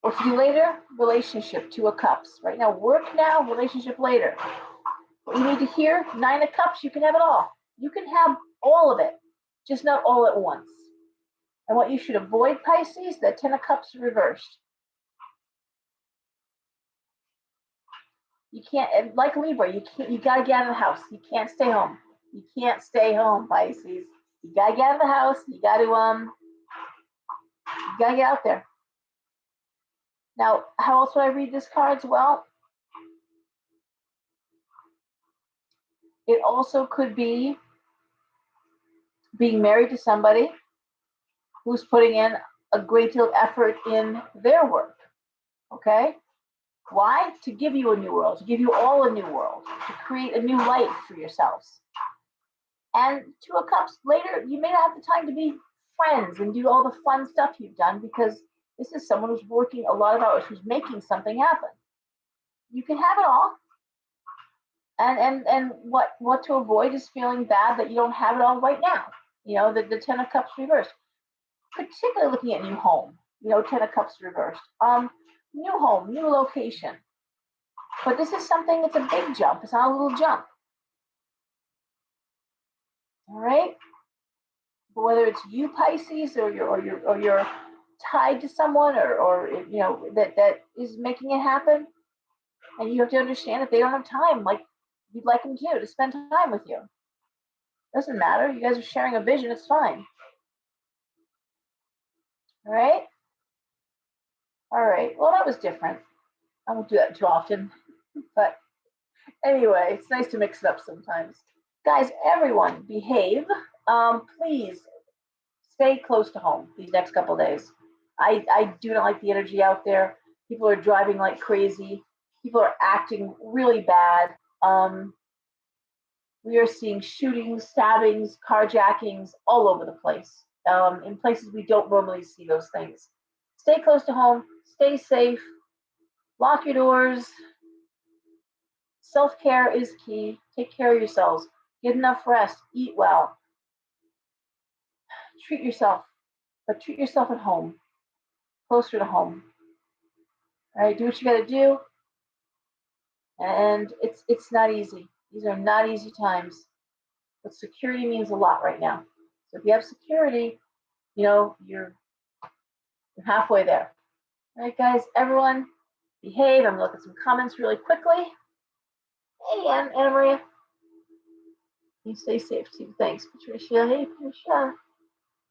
What to do later? Relationship, Two of Cups. Right now, work now, relationship later. What you need to hear, 9 of Cups, you can have it all. You can have all of it, just not all at once. And what you should avoid, Pisces, that 10 of Cups reversed. You can't, like Libra, you gotta get out of the house. You can't stay home. You can't stay home, Pisces. You gotta get out of the house. You gotta get out there. Now, how else would I read this cards? Well, it also could be being married to somebody who's putting in a great deal of effort in their work. Okay? Why? To give you a new world, to give you all a new world, to create a new life for yourselves. And 2 of Cups, later, you may not have the time to be friends and do all the fun stuff you've done because this is someone who's working a lot of hours, who's making something happen. You can have it all. And what to avoid is feeling bad that you don't have it all right now. You know, the 10 of Cups reversed. Particularly looking at new home, 10 of Cups reversed. New home, new location. But this is something, it's a big jump. It's not a little jump. All right? But whether it's you, Pisces, or you're tied to someone or that is making it happen, and you have to understand that they don't have time like you'd like them to spend time with you. Doesn't matter. You guys are sharing a vision. It's fine. All right? All right. Well, that was different. I won't do that too often. But anyway, it's nice to mix it up sometimes. Guys, everyone, behave. Please stay close to home these next couple of days. I do not like the energy out there. People are driving like crazy. People are acting really bad. We are seeing shootings, stabbings, carjackings all over the place. In places we don't normally see those things. Stay close to home. Stay safe. Lock your doors. Self-care is key. Take care of yourselves. Get enough rest. Eat well. Treat yourself, but treat yourself at home, closer to home. All right, do what you got to do. And it's not easy. These are not easy times. But security means a lot right now. So if you have security, you're halfway there. All right, guys, everyone, behave. I'm going to look at some comments really quickly. Hey, Anna Maria. You stay safe too. Thanks, Patricia. Hey, Patricia.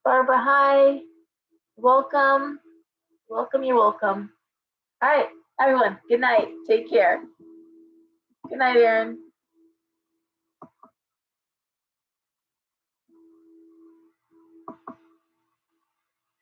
Barbara, hi. Welcome. Welcome, you're welcome. All right, everyone, good night. Take care. Good night, Aaron.